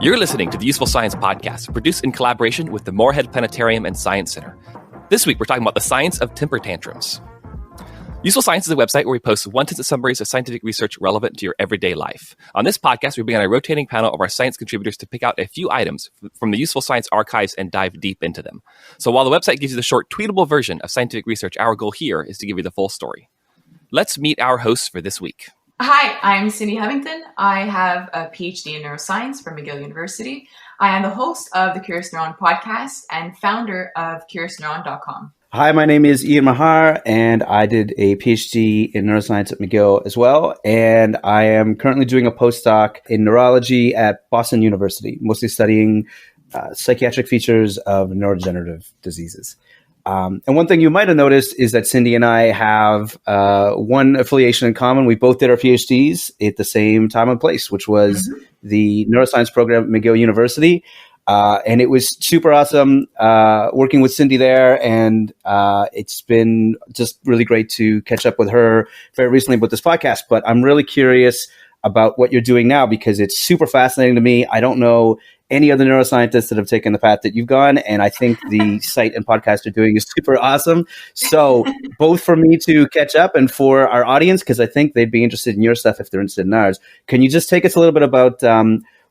You're listening to the Useful Science Podcast, produced in collaboration with the Moorhead Planetarium and Science Center. This week, we're talking about the science of temper tantrums. Useful Science is a website where we post one-sentence summaries of scientific research relevant to your everyday life. On this podcast, we bring on a rotating panel of our science contributors to pick out a few items from the Useful Science archives and dive deep into them. So while the website gives you the short, tweetable version of scientific research, our goal here is to give you the full story. Let's meet our hosts for this week. Hi, I'm Cindy Hevington. I have a PhD in neuroscience from McGill University. I am the host of the Curious Neuron Podcast and founder of CuriousNeuron.com. Hi, my name is Ian Mahar, and I did a PhD in neuroscience at McGill as well. And I am currently doing a postdoc in neurology at Boston University, mostly studying psychiatric features of neurodegenerative diseases. And one thing you might have noticed is that Cindy and I have one affiliation in common. We both did our PhDs at the same time and place, which was the neuroscience program at McGill University. And it was super awesome working with Cindy there. And it's been just really great to catch up with her very recently about this podcast. But I'm really curious about what you're doing now because it's super fascinating to me. I don't know any other neuroscientists that have taken the path that you've gone. And I think the site and podcast you're doing is super awesome. So both for me to catch up and for our audience, because I think they'd be interested in your stuff if they're interested in ours. Can you just take us a little bit about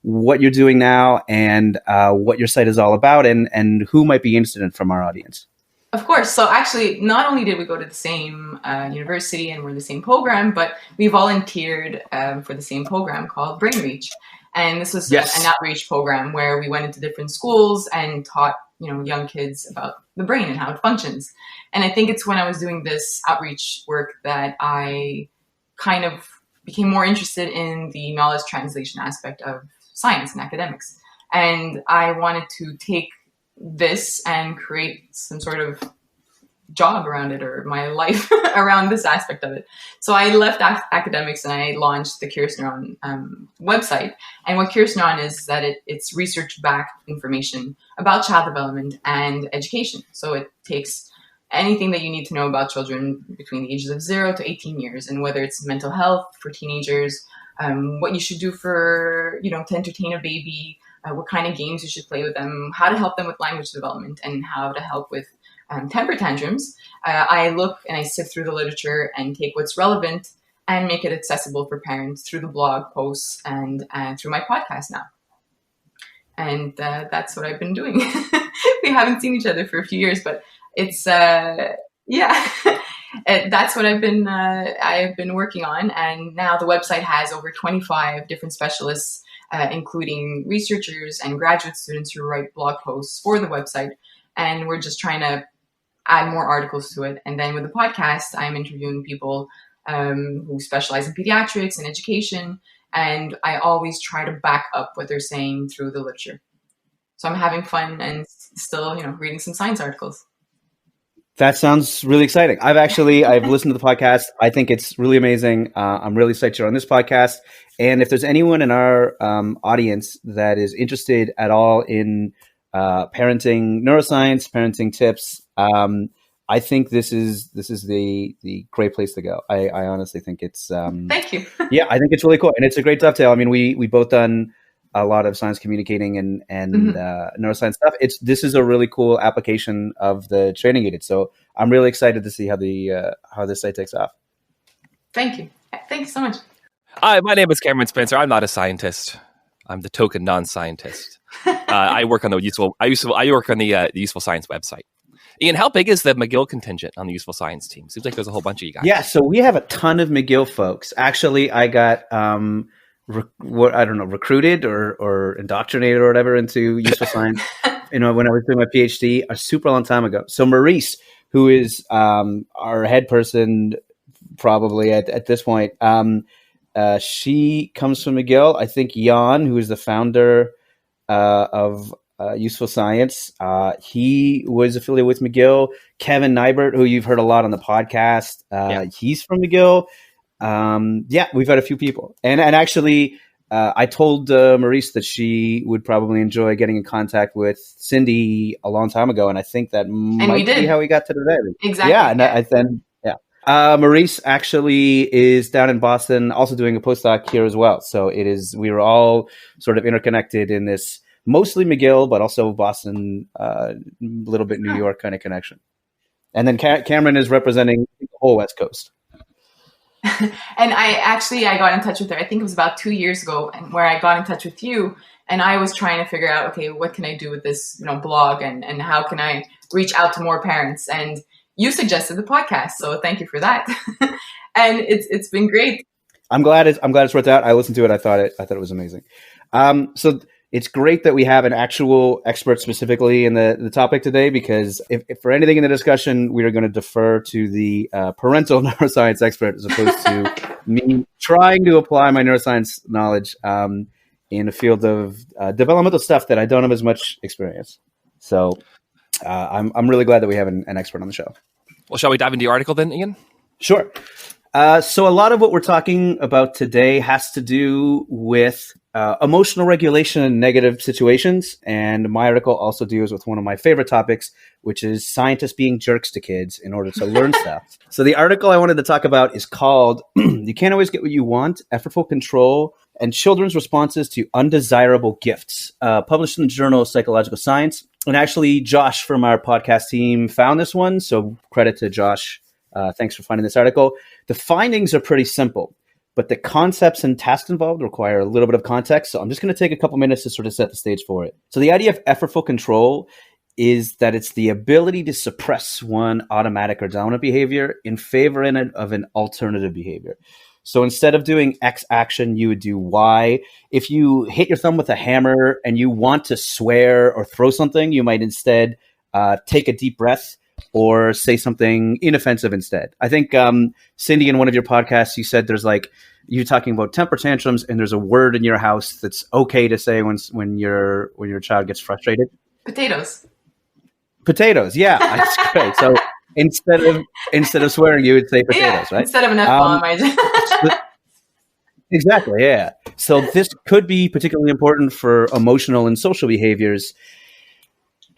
what you're doing now and what your site is all about and who might be interested in from our audience? Of course. So actually, not only did we go to the same university and we're in the same program, but we volunteered for the same program called Brain Reach. And this was an outreach program where we went into different schools and taught, young kids about the brain and how it functions. And I think it's when I was doing this outreach work that I kind of became more interested in the knowledge translation aspect of science and academics. And I wanted to take this and create some sort of job around it or my life around this aspect of it. So I left academics and I launched the Curious Neuron website. And what Curious Neuron is that it's research-backed information about child development and education. So it takes anything that you need to know about children between the ages of 0 to 18 years, and whether it's mental health for teenagers, what you should do for, to entertain a baby, what kind of games you should play with them, how to help them with language development, and how to help with temper tantrums. I look and I sift through the literature and take what's relevant and make it accessible for parents through the blog posts and through my podcast now. And that's what I've been doing. We haven't seen each other for a few years, but it's, that's what I've been working on. And now the website has over 25 different specialists, including researchers and graduate students who write blog posts for the website. And we're just trying to add more articles to it. And then with the podcast, I'm interviewing people who specialize in pediatrics and education. And I always try to back up what they're saying through the literature. So I'm having fun and still, reading some science articles. That sounds really exciting. I've listened to the podcast. I think it's really amazing. I'm really psyched you're on this podcast. And if there's anyone in our audience that is interested at all in parenting neuroscience, parenting tips, I think this is the great place to go. I honestly think it's thank you. Yeah, I think it's really cool, and it's a great dovetail. I mean, we both done a lot of science communicating and neuroscience stuff. This is a really cool application of the training aided. So I'm really excited to see how this site takes off. Thank you. Thank you so much. Hi, my name is Cameron Spencer. I'm not a scientist. I'm the token non-scientist. I work on the Useful Science website. Ian, how big is the McGill contingent on the Useful Science team? Seems like there's a whole bunch of you guys. Yeah, so we have a ton of McGill folks. Actually, I got recruited or indoctrinated or whatever into Useful Science. When I was doing my PhD a super long time ago. So Maurice, who is our head person probably at this point, she comes from McGill. I think Jan, who is the founder of Useful Science, he was affiliated with McGill. Kevin Nybert, who you've heard a lot on the podcast, he's from McGill. We've had a few people. And actually, I told Maurice that she would probably enjoy getting in contact with Cindy a long time ago. And I think that might be how we got to today. Exactly. Yeah. Maurice actually is down in Boston, also doing a postdoc here as well. So we were all sort of interconnected in this, mostly McGill, but also Boston, a little bit New York kind of connection. And then Cameron is representing the whole West Coast. And I got in touch with her, I think it was about 2 years ago, and where I got in touch with you, and I was trying to figure out, okay, what can I do with this, blog, and how can I reach out to more parents? And you suggested the podcast, so thank you for that. And it's been great. I'm glad it's worked out. I listened to it. I thought it was amazing. So it's great that we have an actual expert specifically in the topic today, because if for anything in the discussion, we are going to defer to the parental neuroscience expert as opposed to me trying to apply my neuroscience knowledge in a field of developmental stuff that I don't have as much experience. So I'm really glad that we have an expert on the show. Well, shall we dive into the article then, Ian? Sure. So a lot of what we're talking about today has to do with emotional regulation in negative situations. And my article also deals with one of my favorite topics, which is scientists being jerks to kids in order to learn stuff. So the article I wanted to talk about is called You Can't Always Get What You Want, Effortful Control and Children's Responses to Undesirable Gifts, published in the Journal of Psychological Science. And actually, Josh from our podcast team found this one. So credit to Josh. Thanks for finding this article. The findings are pretty simple, but the concepts and tasks involved require a little bit of context. So I'm just going to take a couple minutes to sort of set the stage for it. So the idea of effortful control is that it's the ability to suppress one automatic or dominant behavior in favor of an alternative behavior. So instead of doing X action, you would do Y. If you hit your thumb with a hammer and you want to swear or throw something, you might instead take a deep breath or say something inoffensive instead. I think, Cindy, in one of your podcasts, you said there's you talking about temper tantrums, and there's a word in your house that's okay to say when your child gets frustrated. Potatoes. Yeah, that's great. So instead of swearing, you would say potatoes, right? Instead of an F-bomb, Exactly, yeah. So this could be particularly important for emotional and social behaviors.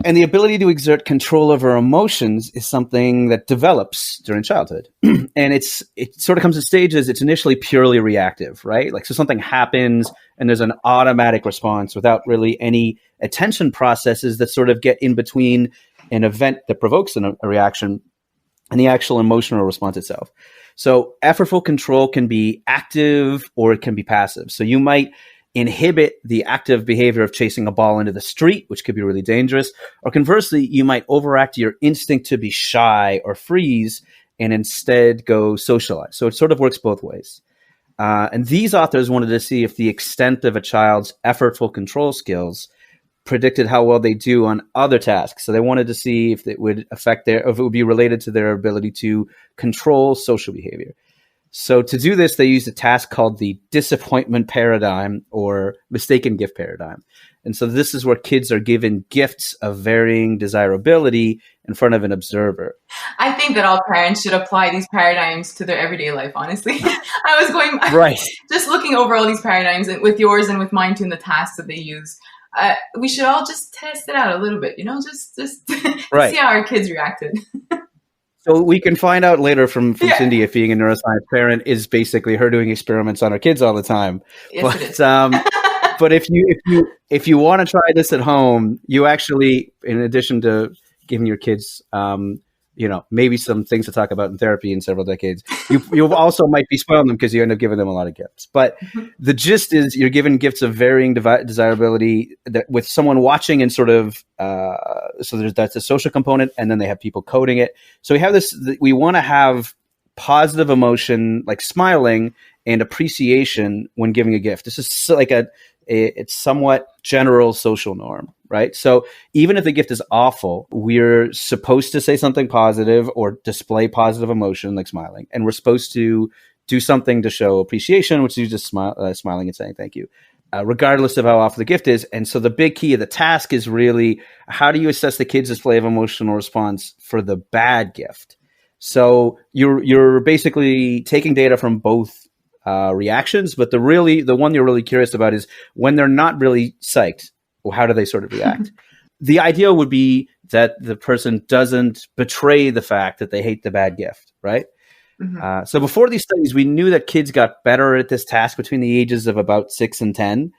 And the ability to exert control over emotions is something that develops during childhood. And it sort of comes in stages. It's initially purely reactive, right? So something happens and there's an automatic response without really any attention processes that sort of get in between an event that provokes a reaction and the actual emotional response itself. So effortful control can be active or it can be passive. So you might inhibit the active behavior of chasing a ball into the street, which could be really dangerous. Or conversely, you might overact your instinct to be shy or freeze and instead go socialize. So it sort of works both ways. And these authors wanted to see if the extent of a child's effortful control skills predicted how well they do on other tasks. So they wanted to see if it would affect if it would be related to their ability to control social behavior. So to do this, they used a task called the disappointment paradigm or mistaken gift paradigm. And so this is where kids are given gifts of varying desirability in front of an observer. I think that all parents should apply these paradigms to their everyday life, honestly. I was going right, just looking over all these paradigms with yours and with mine too, and the tasks that they use. We should all just test it out a little bit, just right. See how our kids reacted. So we can find out later from Cindy if being a neuroscience parent is basically her doing experiments on her kids all the time. Yes, it is. But if you want to try this at home, you actually, in addition to giving your kids, maybe some things to talk about in therapy in several decades, you also might be spoiling them because you end up giving them a lot of gifts. But the gist is you're given gifts of varying desirability that with someone watching and sort of, that's a social component, and then they have people coding it. So we have this, we want to have positive emotion like smiling and appreciation when giving a gift. This is like it's somewhat general social norm, right? So even if the gift is awful, we're supposed to say something positive or display positive emotion like smiling. And we're supposed to do something to show appreciation, which is just smiling and saying thank you, regardless of how awful the gift is. And so the big key of the task is really, how do you assess the kid's display of emotional response for the bad gift? So you're basically taking data from both reactions, but the one you're really curious about is when they're not really psyched, well, how do they sort of react? The idea would be that the person doesn't betray the fact that they hate the bad gift, right? So before these studies, we knew that kids got better at this task between the ages of about 6 and 10.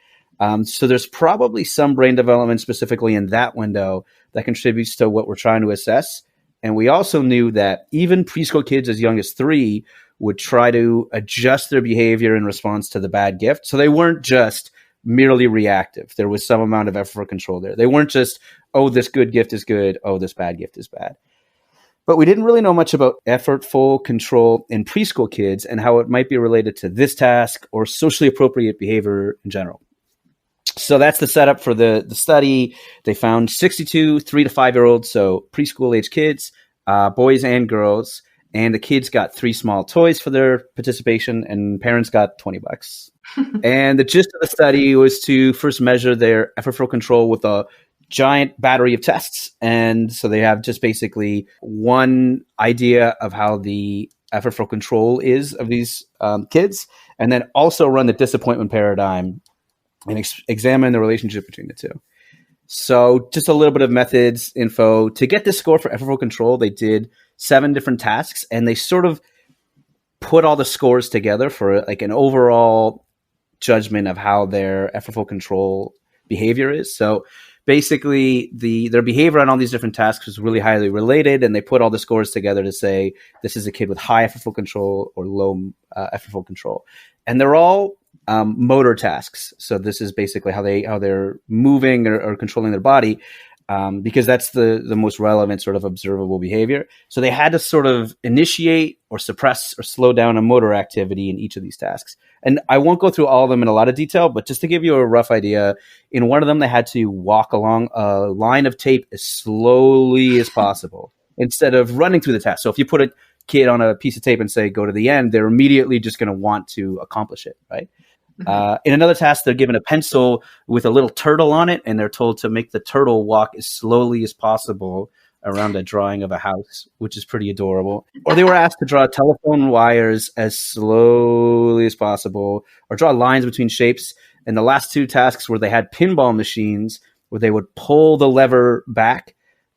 So there's probably some brain development specifically in that window that contributes to what we're trying to assess. And we also knew that even preschool kids as young as 3 would try to adjust their behavior in response to the bad gift. So they weren't just merely reactive. There was some amount of effort for control there. They weren't just, oh, this good gift is good, oh, this bad gift is bad. But we didn't really know much about effortful control in preschool kids and how it might be related to this task or socially appropriate behavior in general. So that's the setup for the study. They found 62 3 to 5-year-olds, so preschool age kids, boys and girls, and the kids got 3 small toys for their participation, and parents got $20. And the gist of the study was to first measure their effortful control with a giant battery of tests. And so they have just basically one idea of how the effortful control is of these kids, and then also run the disappointment paradigm and examine the relationship between the two. So just a little bit of methods info. To get this score for effortful control, they did 7 different tasks, and they sort of put all the scores together for like an overall judgment of how their effortful control behavior is. So basically, their behavior on all these different tasks was really highly related, and they put all the scores together to say this is a kid with high effortful control or low effortful control. And they're all motor tasks. So this is basically how they're moving or controlling their body, because that's the most relevant sort of observable behavior. So they had to sort of initiate or suppress or slow down a motor activity in each of these tasks. And I won't go through all of them in a lot of detail, but just to give you a rough idea, in one of them, they had to walk along a line of tape as slowly as possible instead of running through the task. So if you put a kid on a piece of tape and say, go to the end, they're immediately just going to want to accomplish it, right? In another task, they're given a pencil with a little turtle on it, and they're told to make the turtle walk as slowly as possible around a drawing of a house, which is pretty adorable. Or they were asked to draw telephone wires as slowly as possible, or draw lines between shapes. And the last 2 tasks where they had pinball machines where they would pull the lever back,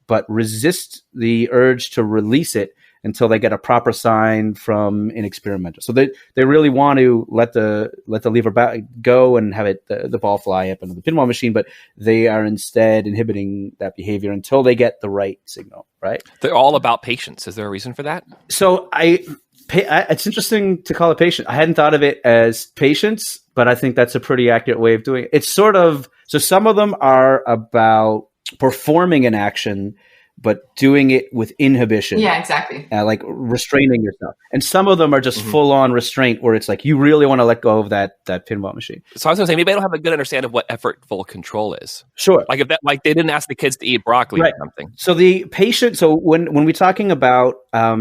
but resist the urge to release it until they get a proper sign from an experimenter. So they really want to let the lever back go and have it the ball fly up into the pinball machine, but they are instead inhibiting that behavior until they get the right signal, right? They're all about patience. Is there a reason for that? So it's interesting to call it patience. I hadn't thought of it as patience, but I think that's a pretty accurate way of doing it. It's sort of, so some of them are about performing an action, but doing it with inhibition. Yeah, exactly. Like restraining yourself. And some of them are just full-on restraint where it's like you really want to let go of that pinball machine. So I was going to say, maybe I don't have a good understanding of what effortful control is. Sure. Like if that, like they didn't ask the kids to eat broccoli or something. So the patient, so when we're talking about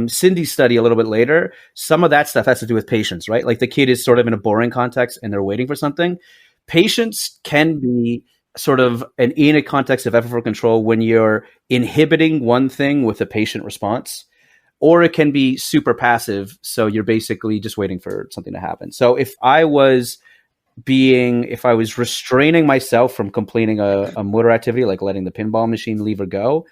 Cindy's study a little bit later, some of that stuff has to do with patience, right? Like the kid is sort of in a boring context and they're waiting for something. Patience can be sort of in a context of effortful control when you're inhibiting one thing with a patient response, or it can be super passive. So you're basically just waiting for something to happen. So if I was restraining myself from completing a motor activity, like letting the pinball machine lever go,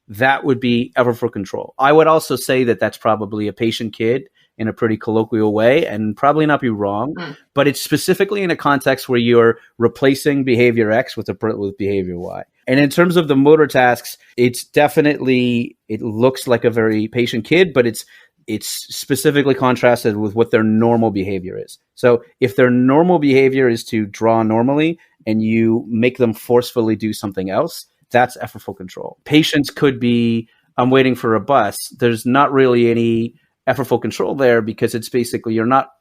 that would be effortful control. I would also say that that's probably a patient kid in a pretty colloquial way and probably not be wrong, but it's specifically in a context where you're replacing behavior X with behavior Y. And in terms of the motor tasks, it looks like a very patient kid, but it's specifically contrasted with what their normal behavior is. So if their normal behavior is to draw normally and you make them forcefully do something else, that's effortful control. Patience could be, I'm waiting for a bus. There's not really any effortful control there because it's basically you're not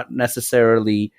necessarily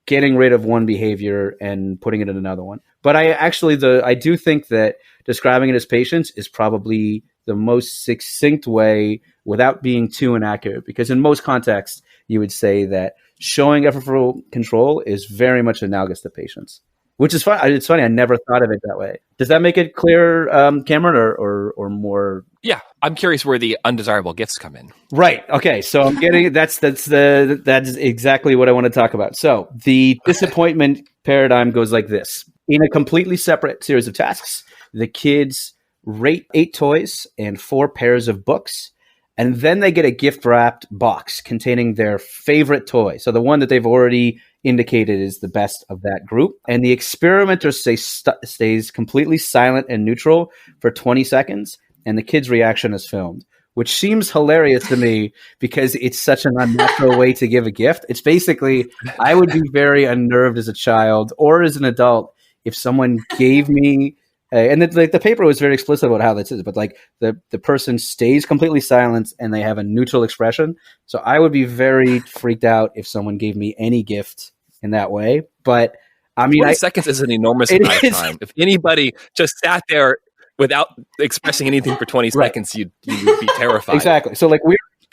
getting rid of one behavior and putting it in another one. But I do think that describing it as patience is probably the most succinct way without being too inaccurate, because in most contexts you would say that showing effortful control is very much analogous to patience. Which is fun. It's funny. I never thought of it that way. Does that make it clear, Cameron, or more? Yeah, I'm curious where the undesirable gifts come in. Right. Okay. So I'm getting that's exactly what I want to talk about. So the disappointment paradigm goes like this: in a completely separate series of tasks, the kids rate 8 toys and 4 pairs of books, And then they get a gift wrapped box containing their favorite toy. So the one that they've already indicated is the best of that group. And the experimenter stays completely silent and neutral for 20 seconds. And the kid's reaction is filmed, which seems hilarious to me because it's such an unnatural way to give a gift. It's basically, I would be very unnerved as a child or as an adult if someone gave me, and the paper was very explicit about how this is, but like the person stays completely silent and they have a neutral expression. So I would be very freaked out if someone gave me any gift in that way. But I mean, 20 seconds is an enormous amount of time. If anybody just sat there without expressing anything for 20 seconds, you'd be terrified. Exactly. So like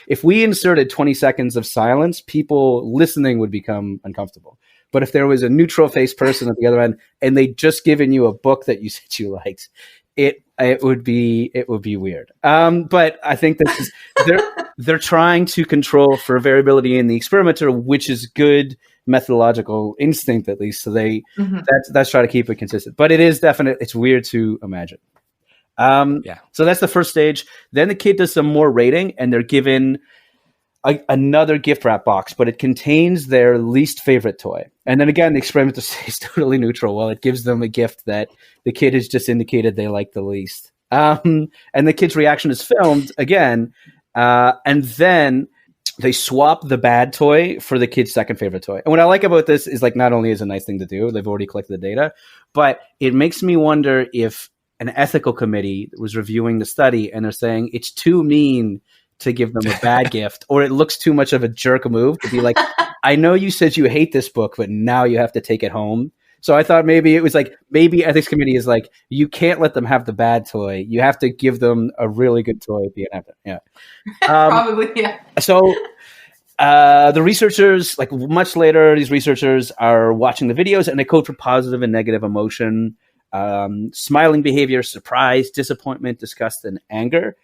if we inserted 20 seconds of silence, people listening would become uncomfortable. But if there was a neutral face person at the other end and they'd just given you a book that you said you liked, it would be weird. But I think this is they're trying to control for variability in the experimenter, which is good methodological instinct at least. So that's try to keep it consistent. But it is it's weird to imagine. So that's the first stage. Then the kid does some more rating and they're given another gift wrap box, but it contains their least favorite toy. And then again, the experimenter stays totally neutral while it gives them a gift that the kid has just indicated they like the least. And the kid's reaction is filmed again. And then they swap the bad toy for the kid's second favorite toy. And what I like about this is like, not only is it a nice thing to do, they've already collected the data, but it makes me wonder if an ethical committee was reviewing the study and they're saying it's too mean to give them a bad gift, or it looks too much of a jerk move to be like, I know you said you hate this book, but now you have to take it home. So I thought maybe it was like, maybe ethics committee is like, you can't let them have the bad toy. You have to give them a really good toy at the end. Yeah. Probably, yeah. So the researchers, like much later, these researchers are watching the videos and they code for positive and negative emotion, smiling behavior, surprise, disappointment, disgust, and anger.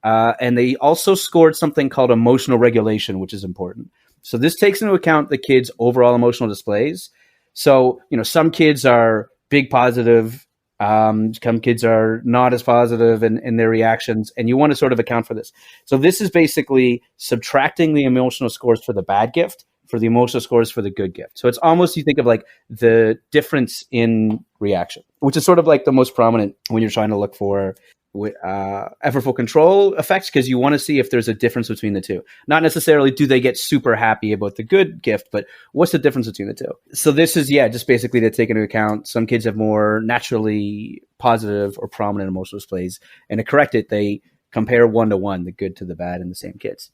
And they also scored something called emotional regulation, which is important. So this takes into account the kids' overall emotional displays. So, some kids are big positive, some kids are not as positive in their reactions, and you want to sort of account for this. So this is basically subtracting the emotional scores for the bad gift for the emotional scores for the good gift. So it's almost, you think of like the difference in reaction, which is sort of like the most prominent when you're trying to look for effortful control effects, because you want to see if there's a difference between the two. Not necessarily do they get super happy about the good gift, but what's the difference between the two? So this is, just basically to take into account some kids have more naturally positive or prominent emotional displays. And to correct it, they compare 1-to-1, the good to the bad in the same kids.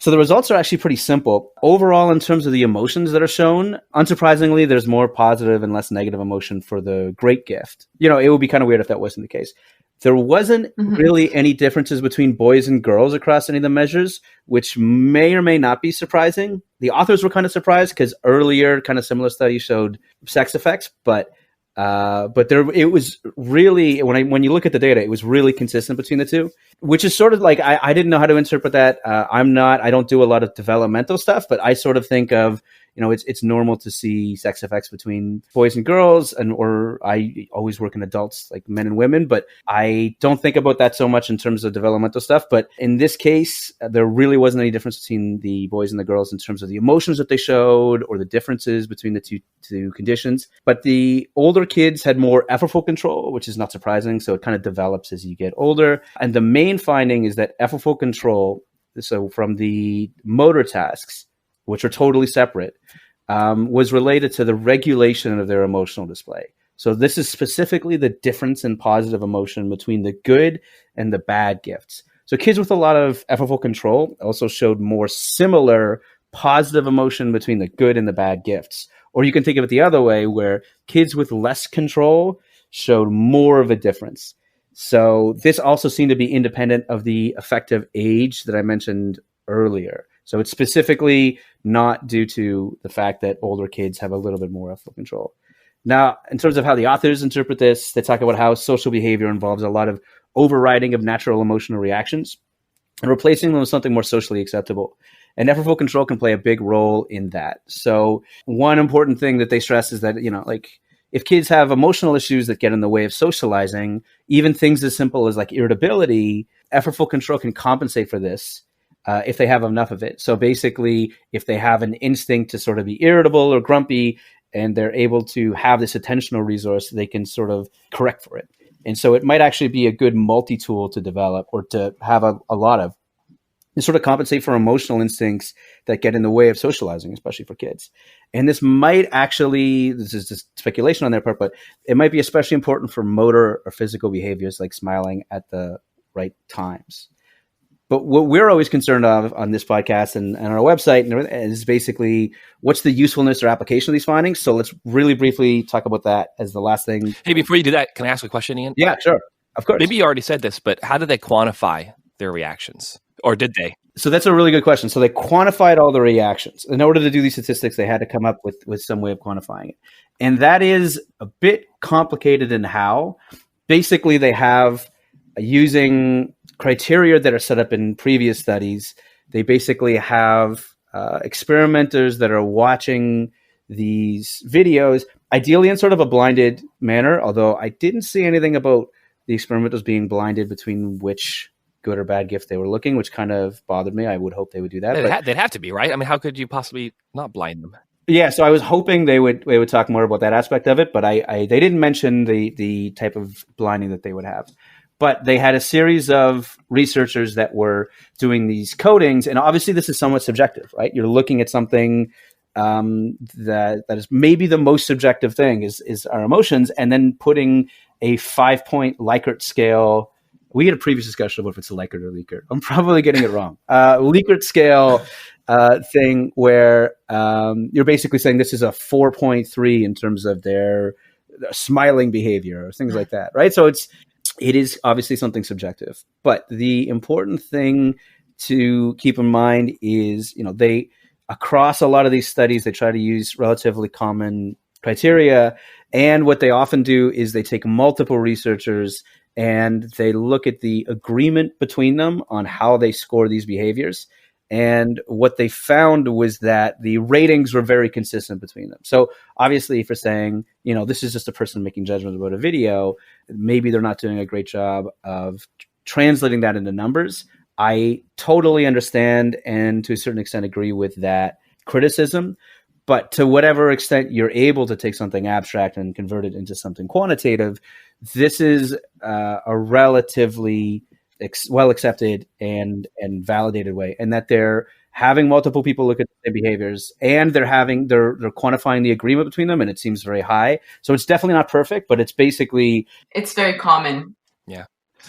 So the results are actually pretty simple. Overall, in terms of the emotions that are shown, unsurprisingly, there's more positive and less negative emotion for the great gift. It would be kind of weird if that wasn't the case. There wasn't really any differences between boys and girls across any of the measures, which may or may not be surprising. The authors were kind of surprised because earlier kind of similar studies showed sex effects, but it was really, when you look at the data, it was really consistent between the two, which is sort of like, I didn't know how to interpret that. I don't do a lot of developmental stuff, but I sort of think of, it's normal to see sex effects between boys and girls, or I always work in adults, like men and women, but I don't think about that so much in terms of developmental stuff. But in this case, there really wasn't any difference between the boys and the girls in terms of the emotions that they showed or the differences between the two conditions. But the older kids had more effortful control, which is not surprising. So it kind of develops as you get older. And the main finding is that effortful control, so from the motor tasks, which are totally separate, was related to the regulation of their emotional display. So this is specifically the difference in positive emotion between the good and the bad gifts. So kids with a lot of effortful control also showed more similar positive emotion between the good and the bad gifts. Or you can think of it the other way, where kids with less control showed more of a difference. So this also seemed to be independent of the effective age that I mentioned earlier. So it's specifically not due to the fact that older kids have a little bit more effortful control. Now, in terms of how the authors interpret this, they talk about how social behavior involves a lot of overriding of natural emotional reactions and replacing them with something more socially acceptable. And effortful control can play a big role in that. So one important thing that they stress is that, if kids have emotional issues that get in the way of socializing, even things as simple as like irritability, effortful control can compensate for this if they have enough of it. So basically, if they have an instinct to sort of be irritable or grumpy, and they're able to have this attentional resource, they can sort of correct for it. And so it might actually be a good multi-tool to develop or to have a lot of, and sort of compensate for emotional instincts that get in the way of socializing, especially for kids. And this might actually, this is just speculation on their part, but it might be especially important for motor or physical behaviors like smiling at the right times. But what we're always concerned of on this podcast and our website is basically what's the usefulness or application of these findings. So let's really briefly talk about that as the last thing. Hey, before you do that, can I ask a question, Ian? Yeah, sure. Of course. Maybe you already said this, but how did they quantify their reactions? Or did they? So that's a really good question. So they quantified all the reactions. In order to do these statistics, they had to come up with some way of quantifying it. And that is a bit complicated in how. Basically, they have using criteria that are set up in previous studies. They basically have experimenters that are watching these videos, ideally in sort of a blinded manner, although I didn't see anything about the experimenters being blinded between which good or bad gift they were looking, which kind of bothered me. I would hope they would do that. They'd have to be, right? I mean, how could you possibly not blind them? Yeah, so I was hoping they would talk more about that aspect of it, but they didn't mention the type of blinding that they would have. But they had a series of researchers that were doing these codings, and obviously this is somewhat subjective, right? You're looking at something that is maybe the most subjective thing is our emotions, and then putting a 5-point Likert scale. We had a previous discussion about if it's a Likert or Likert. I'm probably getting it wrong. Likert scale thing where you're basically saying this is a 4.3 in terms of their smiling behavior or things like that, right? So it is obviously something subjective, but the important thing to keep in mind is, they, across a lot of these studies, they try to use relatively common criteria. And what they often do is they take multiple researchers and they look at the agreement between them on how they score these behaviors. And what they found was that the ratings were very consistent between them. So obviously, if you're saying, this is just a person making judgments about a video, maybe they're not doing a great job of translating that into numbers. I totally understand and to a certain extent agree with that criticism. But to whatever extent you're able to take something abstract and convert it into something quantitative, this is a relatively well accepted and validated way, and that they're having multiple people look at their behaviors, and they're quantifying the agreement between them, and it seems very high. So it's definitely not perfect, but it's very common. Yeah.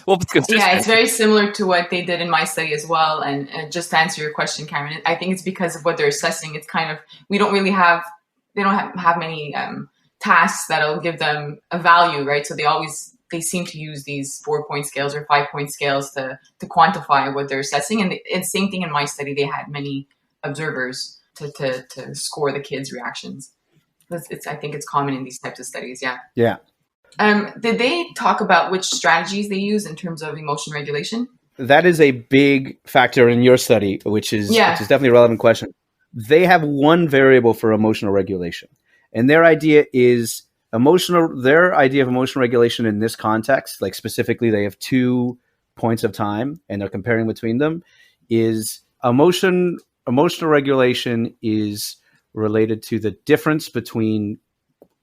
Well, it's consistent. Yeah, it's very similar to what they did in my study as well. And just to answer your question, Cameron, I think it's because of what they're assessing. It's kind of, they don't have many tasks that'll give them a value, right? So they seem to use these 4-point scales or 5-point scales to quantify what they're assessing. And the same thing in my study, they had many observers to score the kids' reactions. I think it's common in these types of studies. Yeah. Yeah. Did they talk about which strategies they use in terms of emotion regulation? That is a big factor in your study, which is definitely a relevant question. They have one variable for emotional regulation, and their idea of emotional regulation in this context, like specifically, they have 2 points of time, and they're comparing between them. Is emotional regulation is related to the difference between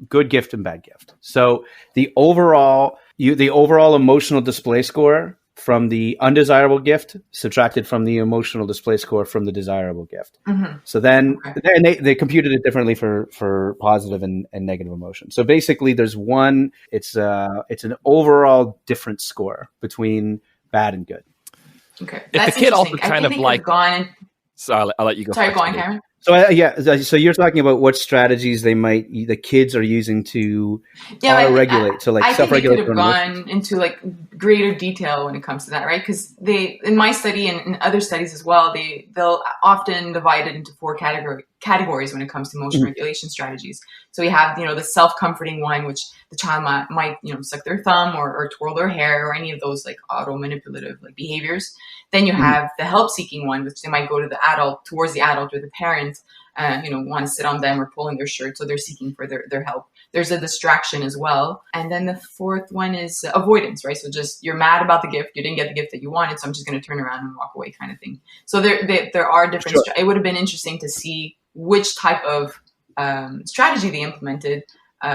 good gift and bad gift. So the overall emotional display score from the undesirable gift subtracted from the emotional display score from the desirable gift. Mm-hmm. So then they computed it differently for positive and negative emotion. So basically there's it's an overall different score between bad and good. Okay. If the kid also kind of like so I'll let you go. Sorry, go on, Cameron. So you're talking about what strategies the kids are using to regulate, to like self-regulate. I think they could have gone into greater detail when it comes to that, right? Because in my study and in other studies as well, they'll often divide it into 4 categories when it comes to emotion regulation strategies. So we have the self-comforting one, which the child might suck their thumb or twirl their hair or any of those auto-manipulative behaviors. Then you have the help-seeking one, which they might go to towards the adult or the parent want to sit on them or pull in their shirt. So they're seeking for their help. There's a distraction as well. And then the fourth one is avoidance, right? So just you're mad about the gift. You didn't get the gift that you wanted. So I'm just going to turn around and walk away kind of thing. So there are different, Sure. It would have been interesting to see which type of strategy they implemented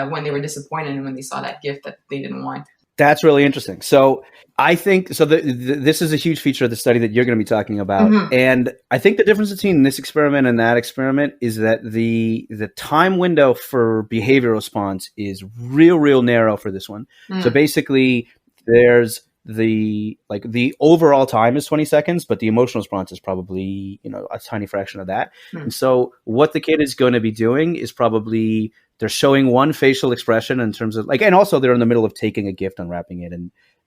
when they were disappointed and when they saw that gift that they didn't want. That's really interesting. So I think this is a huge feature of the study that you're going to be talking about. Mm-hmm. And I think the difference between this experiment and that experiment is that the time window for behavioral response is real narrow for this one. So basically there's the overall time is 20 seconds, but the emotional response is probably, a tiny fraction of that. And so what the kid is going to be doing is probably they're showing one facial expression in terms of and also they're in the middle of taking a gift, unwrapping it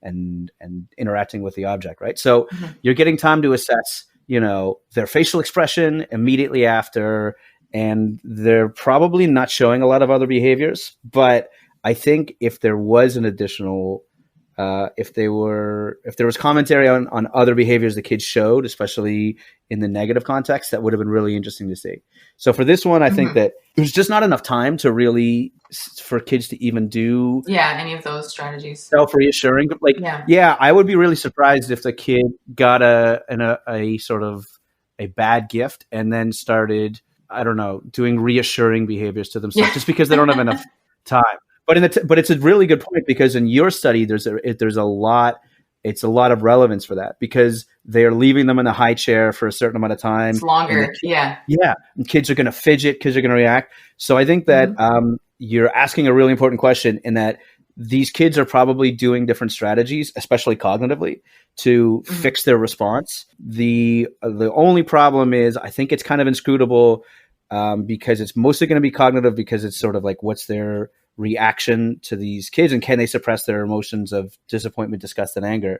and interacting with the object, right? So you're getting time to assess, their facial expression immediately after, and they're probably not showing a lot of other behaviors. But I think if there was an additional if there was commentary on other behaviors the kids showed, especially in the negative context, that would have been really interesting to see. So for this one, I think that there's just not enough time to really for kids to even do any of those strategies. Self-reassuring. I would be really surprised if the kid got a sort of a bad gift and then started, I don't know, doing reassuring behaviors to themselves just because they don't have enough time. But it's a really good point, because in your study there's a lot of relevance for that, because they're leaving them in a high chair for a certain amount of time. It's longer, And kids are going to fidget, kids are going to react. So I think that you're asking a really important question, in that these kids are probably doing different strategies, especially cognitively, to fix their response. The only problem is, I think it's kind of inscrutable, because it's mostly going to be cognitive, because it's sort of like, what's their reaction to these kids, and can they suppress their emotions of disappointment, disgust, and anger?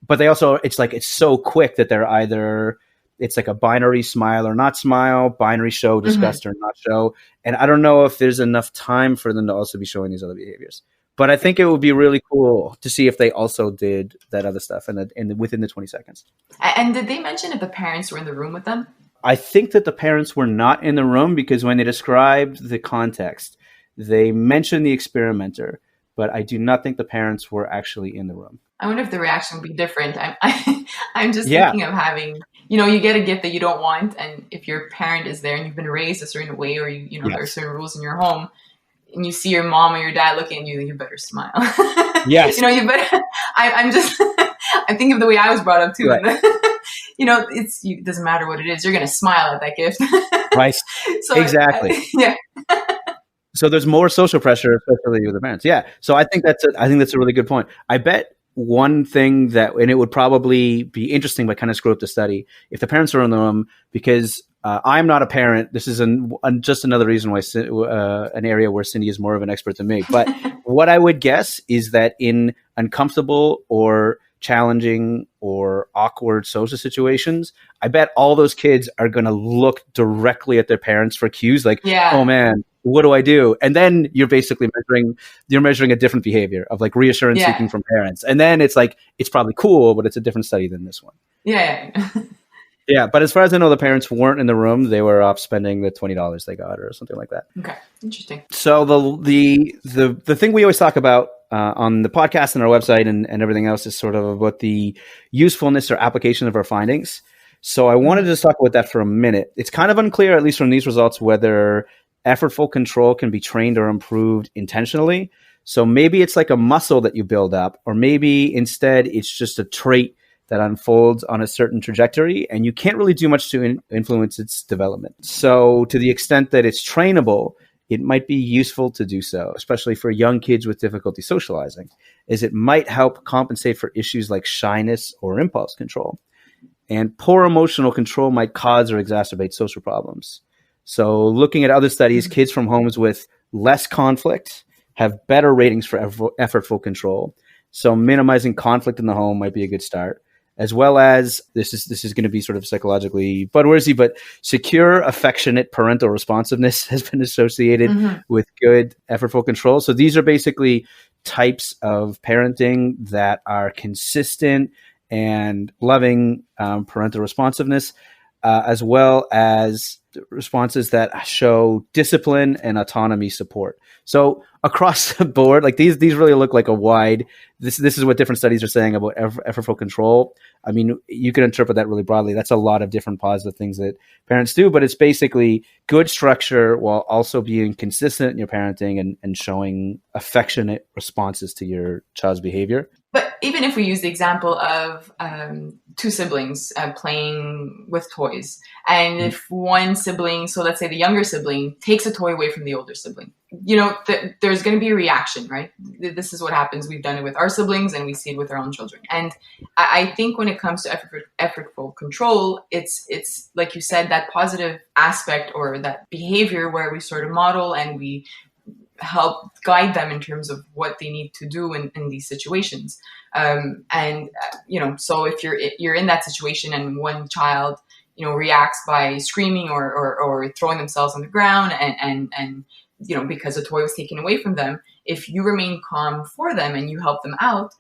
But they also, it's so quick that they're either, it's like a binary smile or not smile, binary show disgust or not show. And I don't know if there's enough time for them to also be showing these other behaviors. But I think it would be really cool to see if they also did that other stuff within the 20 seconds. And did they mention if the parents were in the room with them? I think that the parents were not in the room, because when they described the context, they mentioned the experimenter, but I do not think the parents were actually in the room. I wonder if the reaction would be different. I'm just thinking of having, you get a gift that you don't want, and if your parent is there and you've been raised a certain way, or there are certain rules in your home, and you see your mom or your dad looking at you, then you better smile. Yes. You better. I'm thinking of the way I was brought up too. Right. It doesn't matter what it is, you're going to smile at that gift. Right. So exactly. Yeah. So there's more social pressure, especially with the parents. Yeah. So I think that's a really good point. I bet one thing and it would probably be interesting, but kind of screw up the study, if the parents are in the room, because I'm not a parent. This is just another reason why an area where Cindy is more of an expert than me. But what I would guess is that in uncomfortable or challenging or awkward social situations, I bet all those kids are going to look directly at their parents for cues, like, oh man, what do I do? And then you're basically measuring a different behavior of like reassurance seeking from parents. And then it's like, it's probably cool, but it's a different study than this one. Yeah. Yeah. But as far as I know, the parents weren't in the room. They were off spending the $20 they got or something like that. Okay. Interesting. So the thing we always talk about on the podcast and our website and everything else is sort of about the usefulness or application of our findings. So I wanted to just talk about that for a minute. It's kind of unclear, at least from these results, whether effortful control can be trained or improved intentionally. So maybe it's like a muscle that you build up, or maybe instead it's just a trait that unfolds on a certain trajectory and you can't really do much to influence its development. So to the extent that it's trainable, it might be useful to do so, especially for young kids with difficulty socializing, as it might help compensate for issues like shyness or impulse control. And poor emotional control might cause or exacerbate social problems. So looking at other studies, kids from homes with less conflict have better ratings for effortful control. So minimizing conflict in the home might be a good start, as well as this is going to be sort of psychologically buzzwordy, but secure, affectionate parental responsiveness has been associated with good effortful control. So these are basically types of parenting that are consistent and loving parental responsiveness. as well as responses that show discipline and autonomy support. So across the board, like these really look like a wide, this is what different studies are saying about effortful control. I mean, you can interpret that really broadly. That's a lot of different positive things that parents do, but it's basically good structure while also being consistent in your parenting and showing affectionate responses to your child's behavior. But even if we use the example of two siblings playing with toys, and if one sibling, so let's say the younger sibling, takes a toy away from the older sibling, there's going to be a reaction, right? This is what happens. We've done it with our siblings, and we see it with our own children. And I think when it comes to effortful control, it's like you said, that positive aspect or that behavior where we sort of model and we help guide them in terms of what they need to do in these situations. So if you're in that situation and one child, reacts by screaming or throwing themselves on the ground and because a toy was taken away from them, if you remain calm for them and you help them out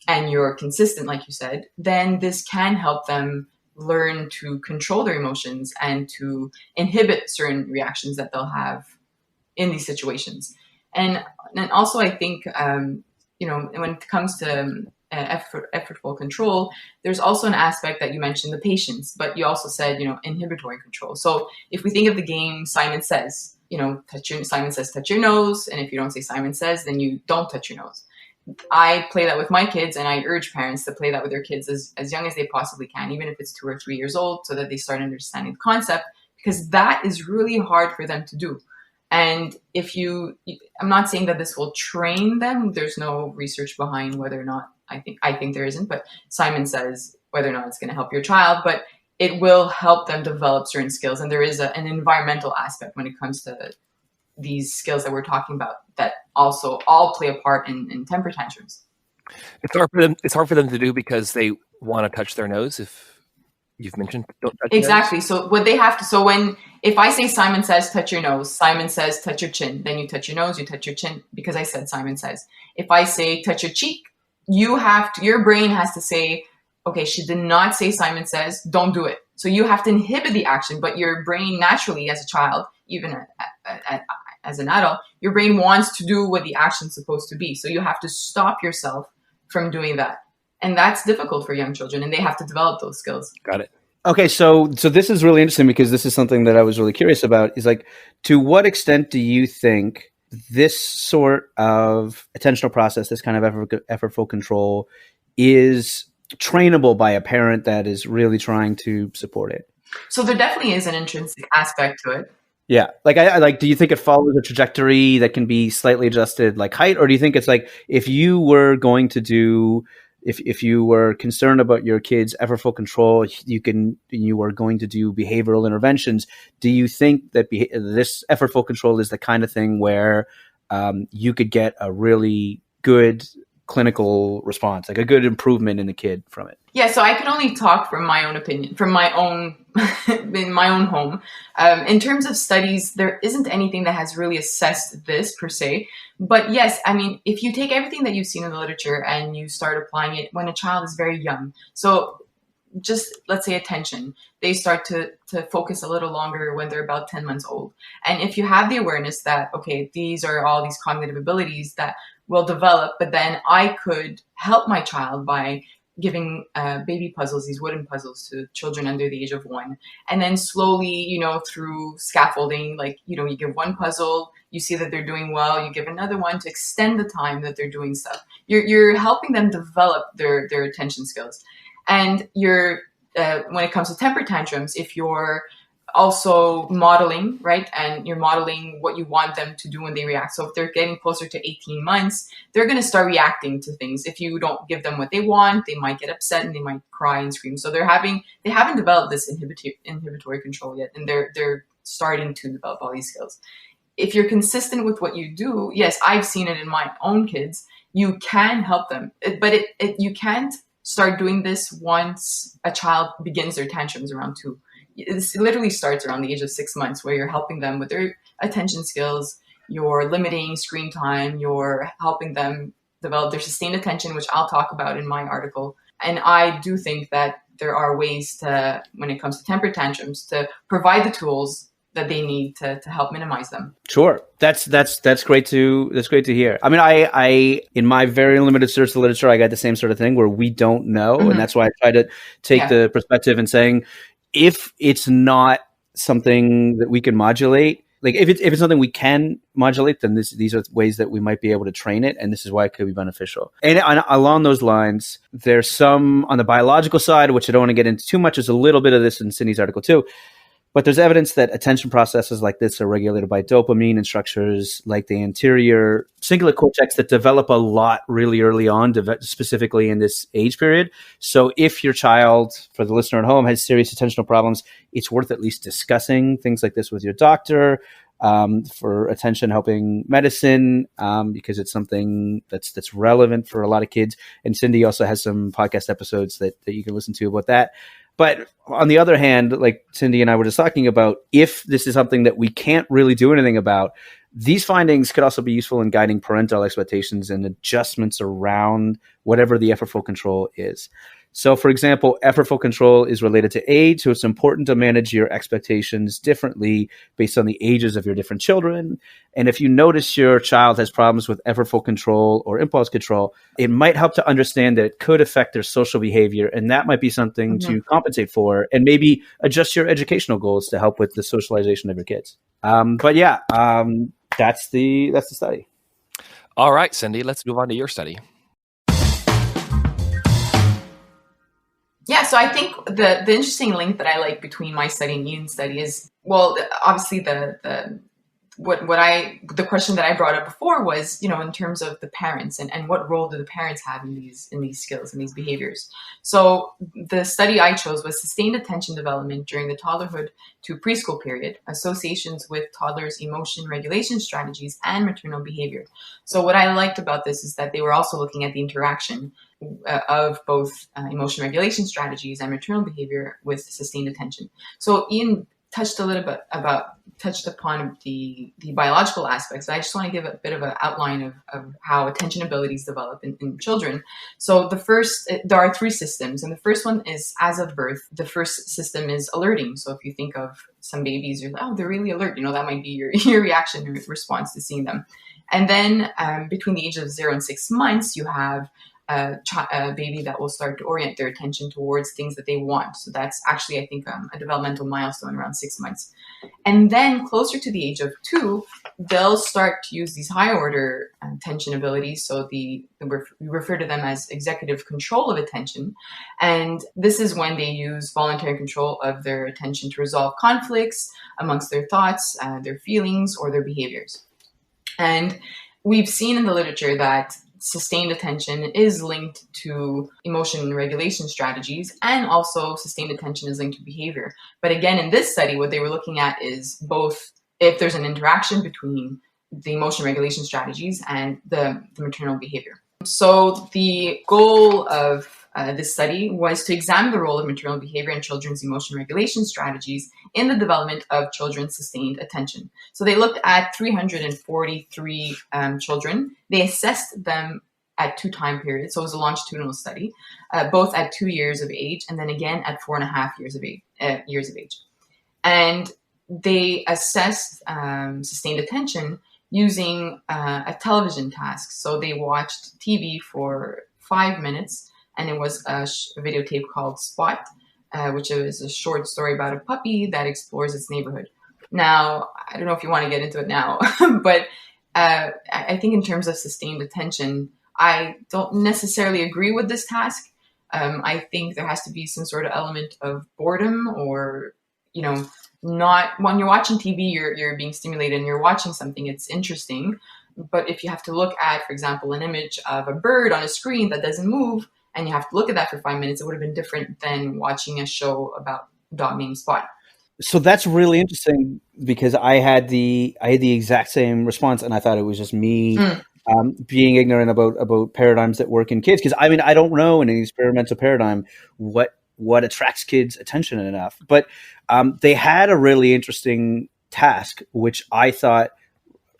and you're consistent, like you said, then this can help them learn to control their emotions and to inhibit certain reactions that they'll have in these situations. And also, I think, when it comes to effortful control, there's also an aspect that you mentioned, the patience, but you also said, inhibitory control. So if we think of the game Simon Says, Simon says, touch your nose. And if you don't say Simon Says, then you don't touch your nose. I play that with my kids, and I urge parents to play that with their kids as young as they possibly can, even if it's 2 or 3 years old, so that they start understanding the concept, because that is really hard for them to do. And I'm not saying that this will train them. There's no research behind whether or not, I think there isn't, but Simon Says whether or not it's going to help your child, but it will help them develop certain skills. And there is an environmental aspect when it comes to these skills that we're talking about that also all play a part in temper tantrums. It's hard for them to do because they want to touch their nose. If you've mentioned don't touch exactly. So what they have to, if I say Simon Says touch your nose, Simon Says touch your chin, then you touch your nose, you touch your chin, because I said Simon Says. If I say touch your cheek, your brain has to say, okay, she did not say Simon Says, don't do it. So you have to inhibit the action, but your brain naturally, as a child, even as an adult, your brain wants to do what the action's supposed to be. So you have to stop yourself from doing that. And that's difficult for young children, and they have to develop those skills. Got it. Okay, so this is really interesting, because this is something that I was really curious about, is like, to what extent do you think this sort of attentional process, this kind of effortful control, is trainable by a parent that is really trying to support it? So there definitely is an intrinsic aspect to it. Yeah. Like, do you think it follows a trajectory that can be slightly adjusted, like height? Or do you think it's like, if you were going to do, if you were concerned about your kids' effortful control, you were going to do behavioral interventions, do you think that this effortful control is the kind of thing where you could get a really good clinical response, like a good improvement in the kid from it? Yeah, so I can only talk from my own opinion, from my own, in my own home. In terms of studies, there isn't anything that has really assessed this per se. But yes, I mean, if you take everything that you've seen in the literature and you start applying it when a child is very young, so just let's say attention, they start to focus a little longer when they're about 10 months old. And if you have the awareness that, okay, these are all these cognitive abilities that will develop, but then I could help my child by giving baby puzzles, these wooden puzzles, to children under the age of 1. And then slowly, through scaffolding, like, you give one puzzle, you see that they're doing well, you give another one to extend the time that they're doing stuff. You're helping them develop their attention skills. And when it comes to temper tantrums, if you're also modeling, right? And you're modeling what you want them to do when they react. So if they're getting closer to 18 months, they're going to start reacting to things. If you don't give them what they want, they might get upset and they might cry and scream. So they haven't developed this inhibitory control yet. And they're starting to develop all these skills. If you're consistent with what you do, yes, I've seen it in my own kids, you can help them. But you can't start doing this once a child begins their tantrums around 2. It literally starts around the age of 6 months, where you're helping them with their attention skills, you're limiting screen time, you're helping them develop their sustained attention, which I'll talk about in my article. And I do think that there are ways to, when it comes to temper tantrums, to provide the tools that they need to help minimize them. Sure. That's great to hear. I mean, I in my very limited search of the literature, I got the same sort of thing where we don't know. And that's why I try to take the perspective and saying, if it's not something that we can modulate, like if it's something we can modulate, then these are ways that we might be able to train it. And this is why it could be beneficial. And along those lines, there's some on the biological side, which I don't want to get into too much. There's a little bit of this in Cindy's article too. But there's evidence that attention processes like this are regulated by dopamine and structures like the anterior cingulate cortex that develop a lot really early on, specifically in this age period. So if your child, for the listener at home, has serious attentional problems, it's worth at least discussing things like this with your doctor for attention helping medicine, because it's something that's relevant for a lot of kids. And Cindy also has some podcast episodes that you can listen to about that. But on the other hand, like Cindy and I were just talking about, if this is something that we can't really do anything about, these findings could also be useful in guiding parental expectations and adjustments around whatever the effortful control is. So, for example, effortful control is related to age, so it's important to manage your expectations differently based on the ages of your different children. And if you notice your child has problems with effortful control or impulse control, it might help to understand that it could affect their social behavior, and that might be something to compensate for, and maybe adjust your educational goals to help with the socialization of your kids. That's the study. All right, Cindy, let's move on to your study. Yeah, so I think the interesting link that I like between my study and Ian's study is, well, obviously the question that I brought up before was, in terms of the parents and what role do the parents have in these skills and these behaviors. So the study I chose was sustained attention development during the toddlerhood to preschool period, associations with toddlers' emotion regulation strategies and maternal behavior. So what I liked about this is that they were also looking at the interaction of both emotion regulation strategies and maternal behavior with sustained attention. So Ian touched upon the biological aspects. I just want to give a bit of an outline of how attention abilities develop in children. So there are three systems, and the first one is as of birth. The first system is alerting. So if you think of some babies, you're like, oh, they're really alert. That might be your reaction or response to seeing them. And then between the ages of 0 and 6 months, you have a baby that will start to orient their attention towards things that they want. So that's actually, I think, a developmental milestone around 6 months. And then closer to the age of 2, they'll start to use these higher order attention abilities. So we refer to them as executive control of attention. And this is when they use voluntary control of their attention to resolve conflicts amongst their thoughts, their feelings, or their behaviors. And we've seen in the literature that sustained attention is linked to emotion regulation strategies, and also sustained attention is linked to behavior. But again, in this study, what they were looking at is both if there's an interaction between the emotion regulation strategies and the maternal behavior. So the goal of this study was to examine the role of maternal behavior in children's emotion regulation strategies in the development of children's sustained attention. So they looked at 343 children. They assessed them at 2 time periods. So it was a longitudinal study, both at 2 years of age and then again at 4.5 years of age. And they assessed sustained attention using a television task. So they watched TV for 5 minutes, and it was a videotape called Spot, which is a short story about a puppy that explores its neighborhood. Now, I don't know if you want to get into it now, but I think in terms of sustained attention, I don't necessarily agree with this task. I think there has to be some sort of element of boredom, or, not when you're watching TV, you're being stimulated and you're watching something, it's interesting. But if you have to look at, for example, an image of a bird on a screen that doesn't move, and you have to look at that for 5 minutes, it would have been different than watching a show about a dog named Spot. So that's really interesting, because I had the exact same response, and I thought it was just me being ignorant about paradigms that work in kids. Because I don't know in an experimental paradigm what attracts kids' attention enough. But they had a really interesting task, which I thought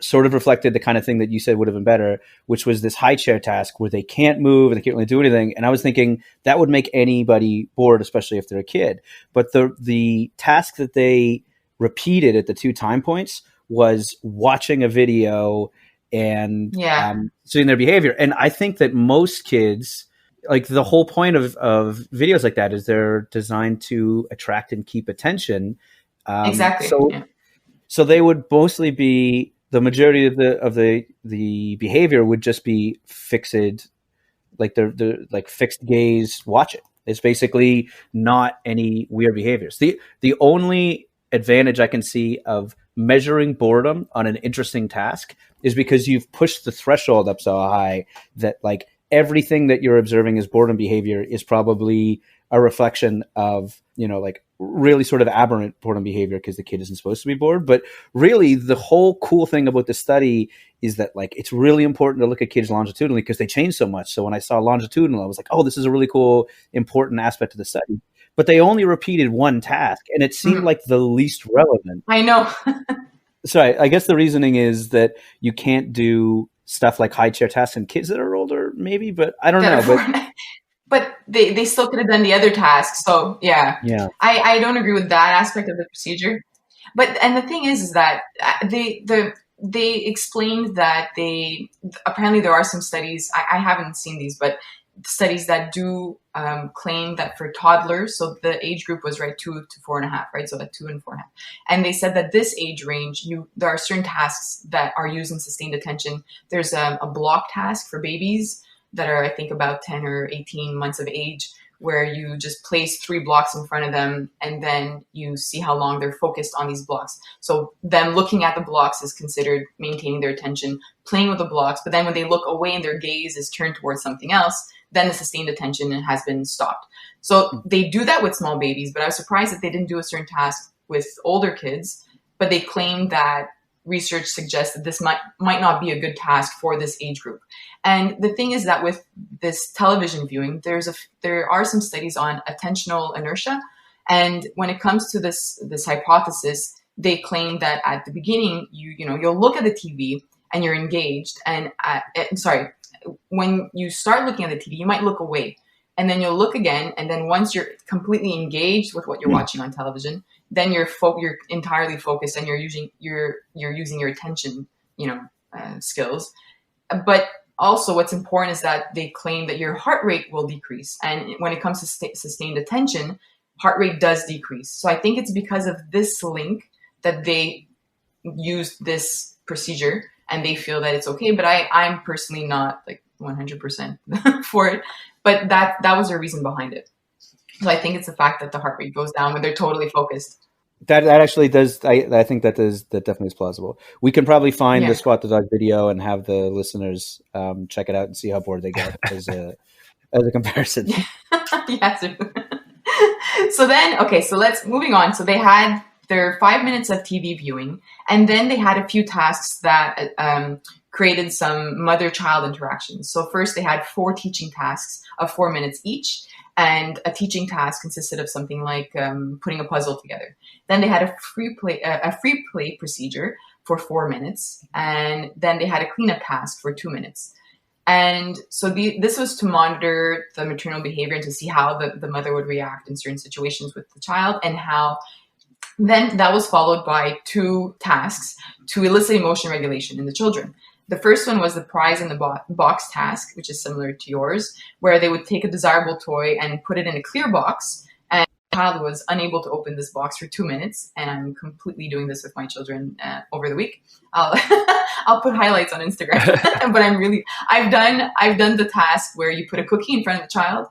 sort of reflected the kind of thing that you said would have been better, which was this high chair task where they can't move and they can't really do anything. And I was thinking that would make anybody bored, especially if they're a kid. But the task that they repeated at the 2 time points was watching a video and seeing their behavior. And I think that most kids, like the whole point of videos like that is they're designed to attract and keep attention. Exactly. So they would mostly be, the majority of the behavior would just be fixed, like the like fixed gaze watching. It's basically not any weird behaviors. The only advantage I can see of measuring boredom on an interesting task is because you've pushed the threshold up so high that like everything that you're observing as boredom behavior is probably a reflection of, like really sort of aberrant boredom behavior because the kid isn't supposed to be bored. But really the whole cool thing about the study is that like it's really important to look at kids longitudinally because they change so much. So when I saw longitudinal, I was like, oh, this is a really cool, important aspect of the study. But they only repeated one task and it seemed like the least relevant. I know. So I guess the reasoning is that you can't do stuff like high chair tasks in kids that are older, maybe, but I don't know. But they still could have done the other tasks. So yeah. I don't agree with that aspect of the procedure. And the thing is that they explained that apparently there are some studies, I haven't seen these, but studies that do claim that for toddlers, so the age group was 2 to 4.5, right? So at 2 and 4.5. And they said that this age range, there are certain tasks that are used in sustained attention. There's a block task for babies that are, I think, about 10 or 18 months of age, where you just place 3 blocks in front of them and then you see how long they're focused on these blocks. So them looking at the blocks is considered maintaining their attention, playing with the blocks. But then when they look away and their gaze is turned towards something else, then the sustained attention has been stopped. So they do that with small babies, but I was surprised that they didn't do a certain task with older kids. But they claim that research suggests that this might not be a good task for this age group. And the thing is that with this television viewing, there are some studies on attentional inertia. And when it comes to this hypothesis, they claim that at the beginning, you'll look at the TV and you're engaged. And when you start looking at the TV, you might look away. And then you'll look again. And then once you're completely engaged with what you're watching on television, then you're entirely focused and you're using your attention, skills. But also what's important is that they claim that your heart rate will decrease. And when it comes to sustained attention, heart rate does decrease. So I think it's because of this link that they used this procedure and they feel that it's okay. But I'm personally not like 100% for it. But that was their reason behind it. So I think it's the fact that the heart rate goes down when they're totally focused. That actually does. I think that definitely is plausible. We can probably find the Squat the Dog video and have the listeners check it out and see how bored they get as a comparison. Yes. So let's moving on. So they had their 5 minutes of TV viewing, and then they had a few tasks that created some mother-child interactions. So first they had 4 teaching tasks of 4 minutes each. And a teaching task consisted of something like putting a puzzle together. Then they had a free play procedure for 4 minutes. And then they had a cleanup task for 2 minutes. And so this was to monitor the maternal behavior and to see how the mother would react in certain situations with the child, and how then that was followed by 2 tasks to elicit emotion regulation in the children. The first one was the prize in the box task, which is similar to yours, where they would take a desirable toy and put it in a clear box. And the child was unable to open this box for 2 minutes. And I'm completely doing this with my children over the week. I'll put highlights on Instagram. But I've done the task where you put a cookie in front of the child.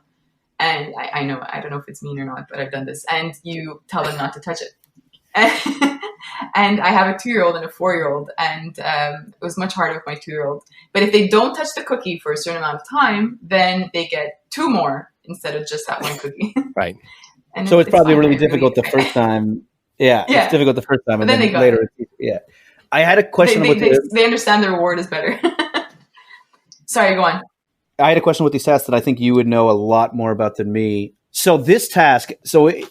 And I don't know if it's mean or not, but I've done this. And you tell them not to touch it. And I have a 2-year-old and a 4-year-old, and it was much harder with my 2-year-old. But if they don't touch the cookie for a certain amount of time, then they get 2 more instead of just that one cookie. Right. And so it's probably really difficult the first time. Yeah, it's difficult the first time, and then later. Yeah. I had a question. They understand the reward is better. Sorry, go on. I had a question with these tasks that I think you would know a lot more about than me. So this task,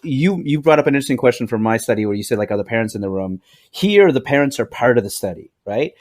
you brought up an interesting question from my study where you said, like, are the parents in the room? Here, the parents are part of the study, right?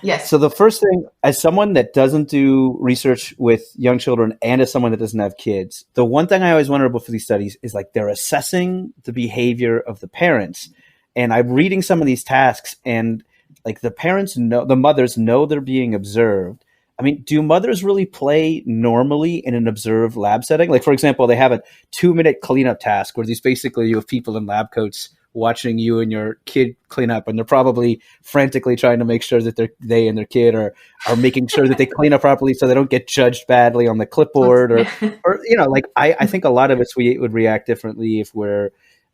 Yes. So the first thing, as someone that doesn't do research with young children and as someone that doesn't have kids, the one thing I always wonder about for these studies is like they're assessing the behavior of the parents. And I'm reading some of these tasks and like the parents know, the mothers know they're being observed. I mean, do mothers really play normally in an observed lab setting? Like, for example, they have a 2-minute cleanup task where these basically you have people in lab coats watching you and your kid clean up, and they're probably frantically trying to make sure that they and their kid are making sure that they clean up properly so they don't get judged badly on the clipboard or like I think a lot of us we would react differently if we're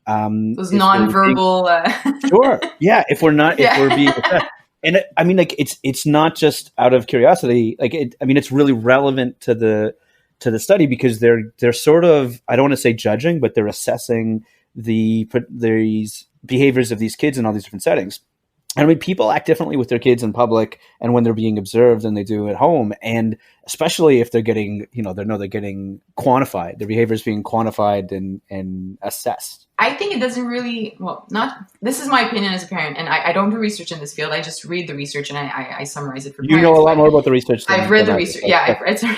those nonverbal sure. Yeah, if we're being assessed. And I mean, like it's not just out of curiosity. Like it's really relevant to the study because they're sort of, I don't want to say judging, but they're assessing these behaviors of these kids in all these different settings. And I mean, people act differently with their kids in public and when they're being observed than they do at home. And especially if they're getting, they're getting quantified, their behavior is being quantified and assessed. I think it doesn't really, this is my opinion as a parent, and I don't do research in this field. I just read the research and I summarize it for parents. You know a lot more about the research. I've read the research. Yeah, I've read some.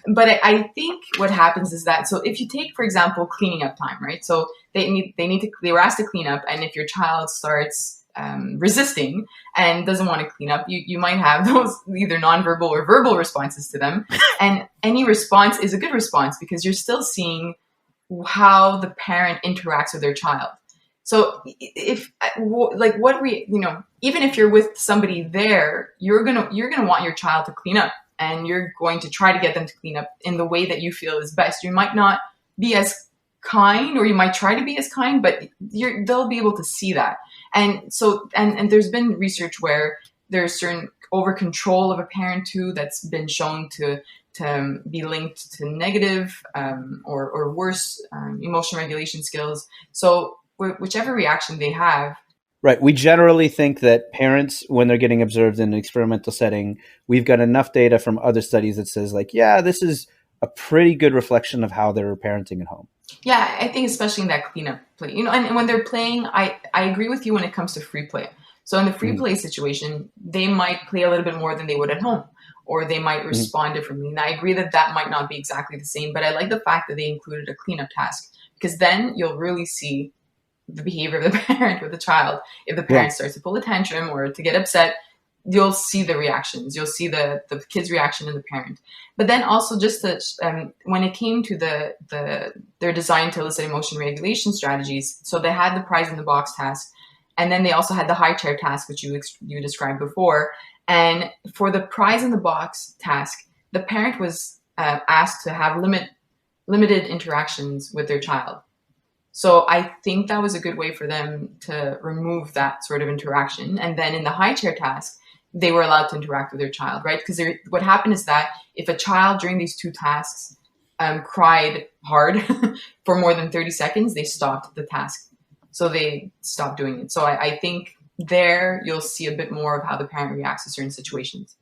But I think what happens is that, so if you take, for example, cleaning up time, right? So they were asked to clean up, and if your child starts resisting and doesn't want to clean up, you might have those either nonverbal or verbal responses to them. And any response is a good response because you're still seeing how the parent interacts with their child. So if even if you're with somebody there, you're gonna want your child to clean up, and you're going to try to get them to clean up in the way that you feel is best. You might not be as kind, or you might try to be as kind, but they'll be able to see that. And so, and there's been research where there's certain over control of a parent too that's been shown to be linked to negative or worse emotion regulation skills. So whichever reaction they have. Right. We generally think that parents, when they're getting observed in an experimental setting, we've got enough data from other studies that says like, yeah, this is a pretty good reflection of how they're parenting at home. Yeah, I think especially in that cleanup play, and when they're playing, I agree with you when it comes to free play. So in the free play situation, they might play a little bit more than they would at home, or they might respond differently. And I agree that might not be exactly the same, but I like the fact that they included a cleanup task, because then you'll really see the behavior of the parent with the child. If the parent starts to pull a tantrum or to get upset, you'll see the reactions. You'll see the kid's reaction and the parent. But then also just when it came to their design to elicit emotion regulation strategies, so they had the prize in the box task, and then they also had the high chair task, which you described before. And for the prize in the box task, the parent was asked to have limited interactions with their child. So I think that was a good way for them to remove that sort of interaction. And then in the high chair task, they were allowed to interact with their child, right? Because what happened is that if a child during these two tasks cried hard for more than 30 seconds, they stopped the task. So they stopped doing it. So I think there you'll see a bit more of how the parent reacts to certain situations.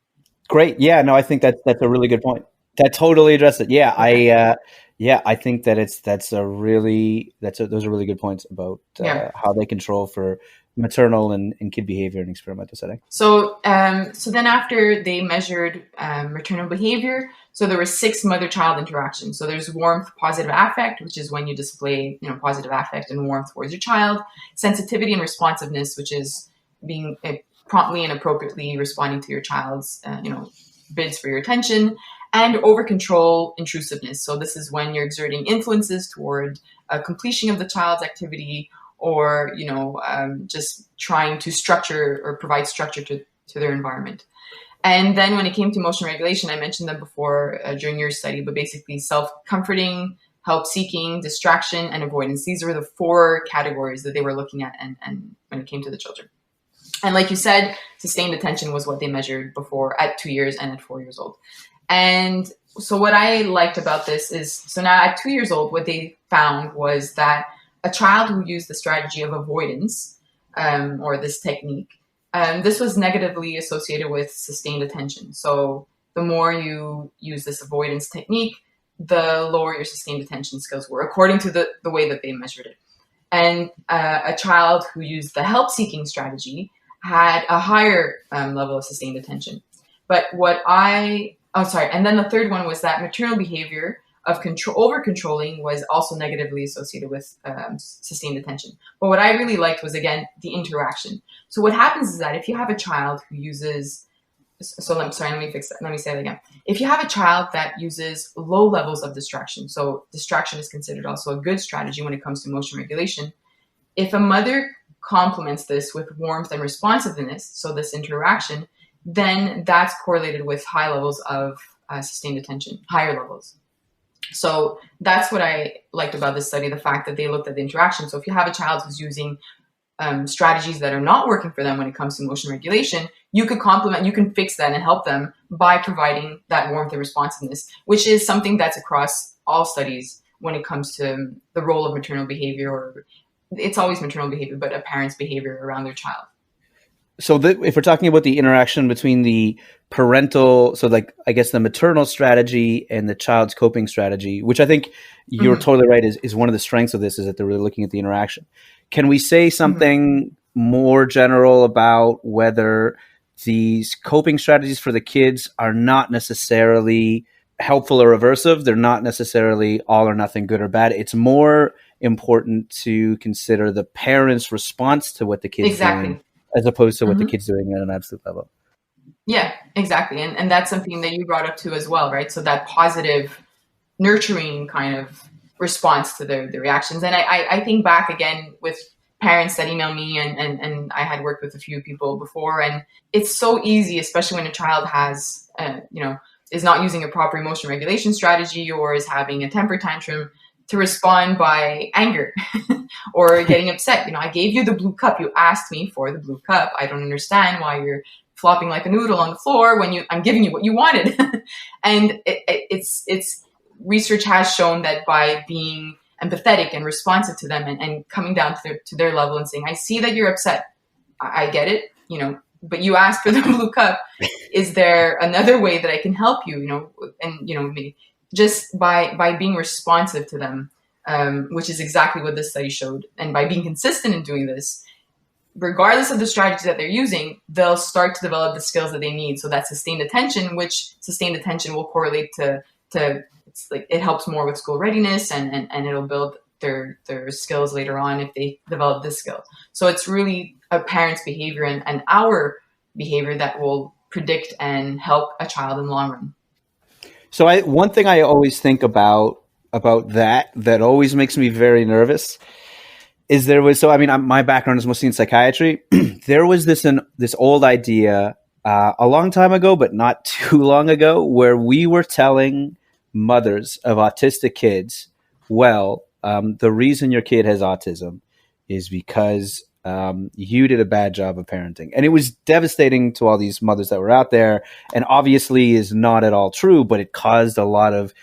Great. Yeah, no, I think that's a really good point. That totally addressed it. Yeah, I think that those are really good points about how they control for maternal and kid behavior in experimental setting. So then after they measured maternal behavior, so there were 6 mother-child interactions. So there's warmth, positive affect, which is when you display positive affect and warmth towards your child. Sensitivity and responsiveness, which is being promptly and appropriately responding to your child's bids for your attention. And over control, intrusiveness. So this is when you're exerting influences toward completion of the child's activity, or just trying to structure or provide structure to their environment. And then when it came to emotion regulation, I mentioned them before during your study, but basically self-comforting, help-seeking, distraction, and avoidance. These were the 4 categories that they were looking at and when it came to the children. And like you said, sustained attention was what they measured before at 2 years and at 4 years old. And so what I liked about this is, so now at 2 years old, what they found was that a child who used the strategy of avoidance or this technique, this was negatively associated with sustained attention. So the more you use this avoidance technique, the lower your sustained attention skills were, according to the way that they measured it. And a child who used the help-seeking strategy, had a higher level of sustained attention. But and then the third one was that maternal behavior of over controlling was also negatively associated with sustained attention. But what I really liked was, again, the interaction. So what happens is that if you have a child who uses, let me say that again. If you have a child that uses low levels of distraction, so distraction is considered also a good strategy when it comes to emotion regulation. If a mother complements this with warmth and responsiveness, so this interaction, then that's correlated with high levels of sustained attention, higher levels. So that's what I liked about this study, the fact that they looked at the interaction. So if you have a child who's using strategies that are not working for them when it comes to emotion regulation, you can fix that and help them by providing that warmth and responsiveness, which is something that's across all studies when it comes to the role of maternal behavior, or it's always maternal behavior, but a parent's behavior around their child. So if we're talking about the interaction between the parental, so like, I guess the maternal strategy and the child's coping strategy, which I think you're totally right, is one of the strengths of this, is that they're really looking at the interaction. Can we say something more general about whether these coping strategies for the kids are not necessarily helpful or aversive? They're not necessarily all or nothing, good or bad. It's more important to consider the parent's response to what the kid's doing, as opposed to what the kid's doing at an absolute level. Yeah, exactly. And that's something that you brought up too as well, right? So that positive, nurturing kind of response to the reactions. And I think back again with parents that email me, and I had worked with a few people before, and it's so easy, especially when a child has, is not using a proper emotion regulation strategy or is having a temper tantrum, to respond by anger or getting upset. I gave you the blue cup. You asked me for the blue cup. I don't understand why you're flopping like a noodle on the floor when I'm giving you what you wanted. And it's research has shown that by being empathetic and responsive to them and coming down to their level and saying, I see that you're upset. I get it, but you asked for the blue cup. Is there another way that I can help you? Maybe just by being responsive to them, which is exactly what this study showed. And by being consistent in doing this, regardless of the strategy that they're using, they'll start to develop the skills that they need. So that sustained attention, which sustained attention will correlate to it's like it helps more with school readiness, and it'll build their skills later on if they develop this skill. So it's really a parent's behavior and our behavior that will predict and help a child in the long run. So one thing I always think about that always makes me very nervous is my background is mostly in psychiatry. There was this old idea a long time ago, but not too long ago, where we were telling mothers of autistic kids, the reason your kid has autism is because you did a bad job of parenting. And it was devastating to all these mothers that were out there, and obviously is not at all true, but it caused a lot of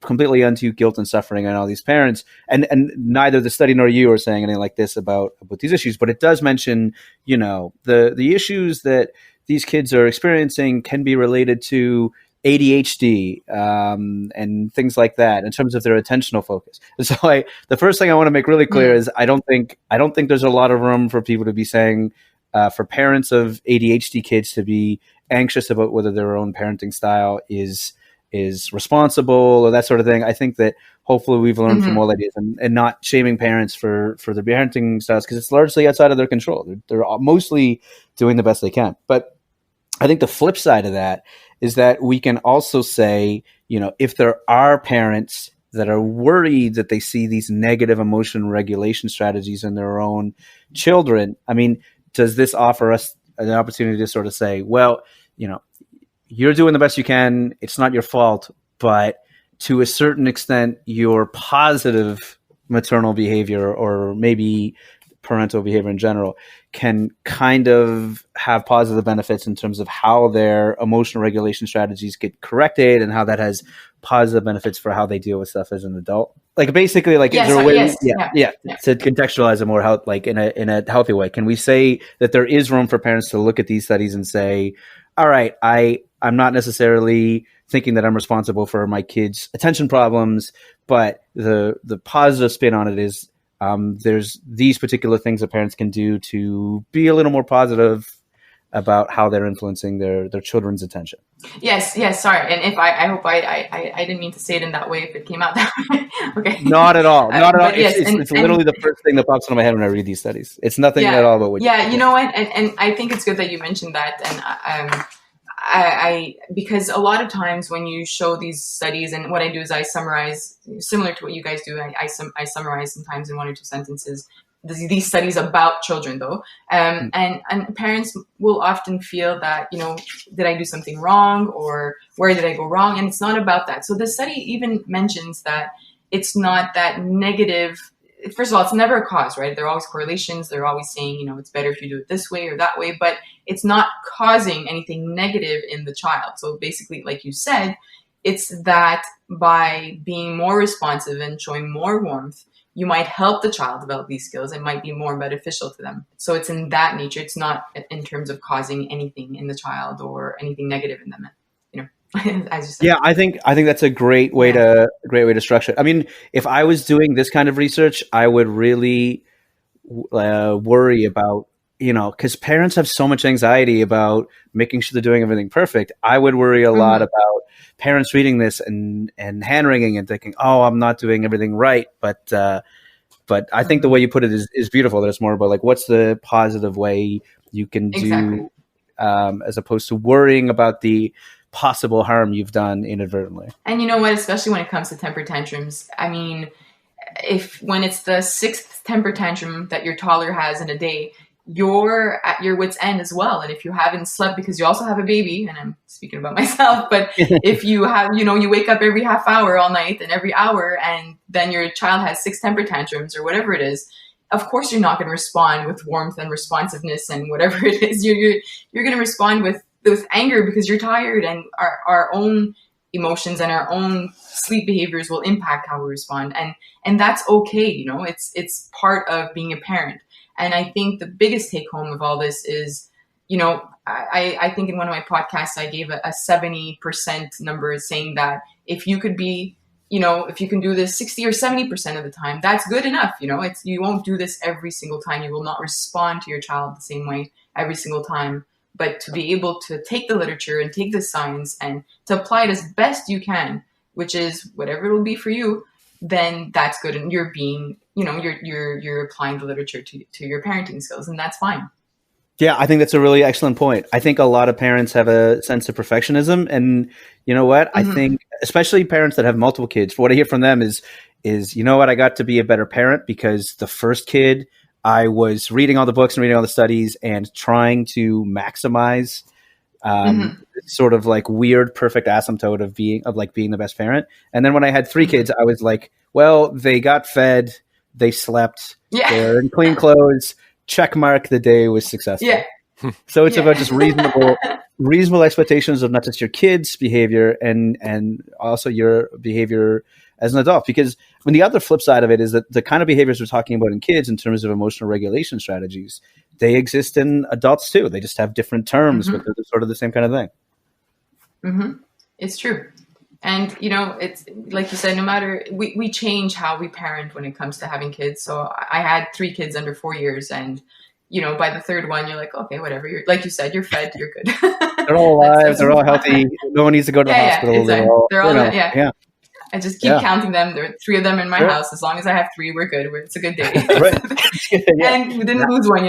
completely undue guilt and suffering on all these parents. And neither the study nor you are saying anything like this about these issues, but it does mention, the issues that these kids are experiencing can be related to ADHD and things like that in terms of their attentional focus. And so the first thing I want to make really clear is I don't think there's a lot of room for people to be saying for parents of ADHD kids to be anxious about whether their own parenting style is responsible or that sort of thing. I think that hopefully we've learned from all ideas and not shaming parents for their parenting styles, because it's largely outside of their control. They're mostly doing the best they can. But I think the flip side of that is that we can also say, if there are parents that are worried that they see these negative emotion regulation strategies in their own children, does this offer us an opportunity to sort of say, you're doing the best you can. It's not your fault, but to a certain extent, your positive maternal behavior or maybe parental behavior in general can kind of have positive benefits in terms of how their emotional regulation strategies get corrected and how that has positive benefits for how they deal with stuff as an adult. Is there a way to contextualize it more in a healthy way? Can we say that there is room for parents to look at these studies and say, all right, I'm not necessarily thinking that I'm responsible for my kids' attention problems, but the positive spin on it is there's these particular things that parents can do to be a little more positive about how they're influencing their children's attention. Yes. Sorry, and if I hope I didn't mean to say it in that way. If it came out that way, okay. Not at all. Not at all. Yes, it's literally the first thing that pops into my head when I read these studies. It's nothing at all about what. Yeah, you know what? And I think it's good that you mentioned that. And I because a lot of times when you show these studies, and what I do is I summarize, similar to what you guys do. I summarize sometimes in 1 or 2 sentences these studies about children, though, and parents will often feel that, did I do something wrong, or where did I go wrong? And it's not about that. So the study even mentions that it's not that negative. First of all, it's never a cause, right? There are always correlations. They're always saying, it's better if you do it this way or that way, but it's not causing anything negative in the child. So basically, like you said, it's that by being more responsive and showing more warmth, you might help the child develop these skills. It might be more beneficial to them. So it's in that nature. It's not in terms of causing anything in the child or anything negative in them. As you said. Yeah, I think that's a great way to structure it. I mean, if I was doing this kind of research, I would really worry about, because parents have so much anxiety about making sure they're doing everything perfect. I would worry a lot about parents reading this and hand-wringing and thinking, oh, I'm not doing everything right. But I think the way you put it is beautiful. That it's more about like, what's the positive way you can do, as opposed to worrying about the possible harm you've done inadvertently. And you know what, especially when it comes to temper tantrums, I mean, when it's the 6th temper tantrum that your toddler has in a day, you're at your wit's end as well. And if you haven't slept because you also have a baby, and I'm speaking about myself, but if you have, you wake up every half hour all night and every hour, and then your child has 6 temper tantrums or whatever it is, of course you're not going to respond with warmth and responsiveness and whatever it is. You're going to respond with anger because you're tired, and our own emotions and our own sleep behaviors will impact how we respond. And that's okay. It's part of being a parent. And I think the biggest take home of all this is, I think in one of my podcasts, I gave a 70% number saying that if you could be, if you can do this 60 or 70% of the time, that's good enough. You won't do this every single time. You will not respond to your child the same way every single time. But to be able to take the literature and take the science and to apply it as best you can, which is whatever it will be for you, then that's good. And you're being, you're applying the literature to your parenting skills, and that's fine. Yeah, I think that's a really excellent point. I think a lot of parents have a sense of perfectionism, and you know what? I think especially parents that have multiple kids, what I hear from them is, I got to be a better parent because the first kid, I was reading all the books and reading all the studies and trying to maximize sort of like weird, perfect asymptote of being the best parent. And then when I had 3 kids, I was like, well, they got fed, they slept, they're in clean clothes, check mark, the day was successful. Yeah. So it's about just reasonable expectations of not just your kids' behavior and also your behavior as an adult. Because the other flip side of it is that the kind of behaviors we're talking about in kids in terms of emotional regulation strategies, they exist in adults too. They just have different terms, but they're sort of the same kind of thing. Mm-hmm. It's true. And, it's like you said, no matter, we change how we parent when it comes to having kids. So I had 3 kids under 4 years, and, by the 3rd one, you're like, okay, whatever. You're, like you said, you're fed, you're good. They're all alive. They're all healthy. No one needs to go to the hospital. Exactly. They're all yeah. I just keep counting them. There are 3 of them in my house. As long as I have 3, we're good. It's a good day. Right. And we didn't lose one,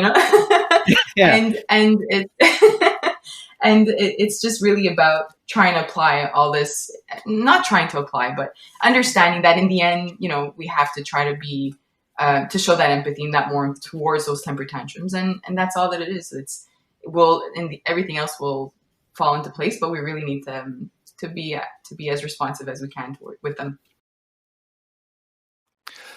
And it's just really about trying to apply all this, not trying to apply, but understanding that in the end, we have to try to be, to show that empathy and that warmth towards those temper tantrums. And that's all that it is. Everything else will fall into place, but we really need to be as responsive as we can with them.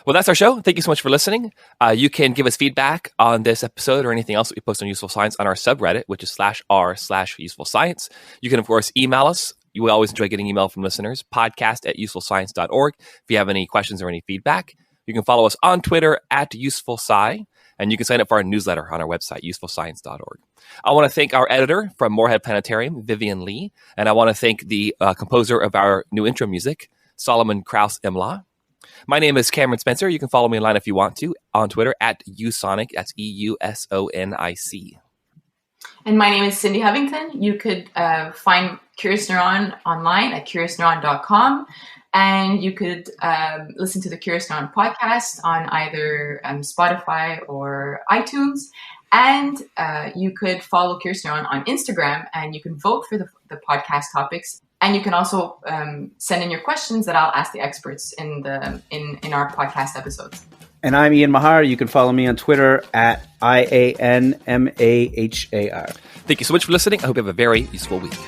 Well, that's our show. Thank you so much for listening. You can give us feedback on this episode or anything else that we post on Useful Science on our subreddit, which is /r/useful science. You can, of course, email us. We always enjoy getting email from listeners, podcast@usefulscience.org. If you have any questions or any feedback, you can follow us on Twitter @usefulsci, and you can sign up for our newsletter on our website, usefulscience.org. I want to thank our editor from Moorhead Planetarium, Vivian Lee, and I want to thank the composer of our new intro music, Solomon Kraus Imla. My name is Cameron Spencer. You can follow me online if you want to on Twitter at Usonic. That's EUSONIC. And my name is Cindy Hovington. You could find Curious Neuron online at curiousneuron.com. And you could listen to the Curious Neuron podcast on either Spotify or iTunes. And you could follow Curious Neuron on Instagram, and you can vote for the podcast topics. And you can also send in your questions that I'll ask the experts in our podcast episodes. And I'm Ian Mahar. You can follow me on Twitter at IANMAHAR. Thank you so much for listening. I hope you have a very useful week.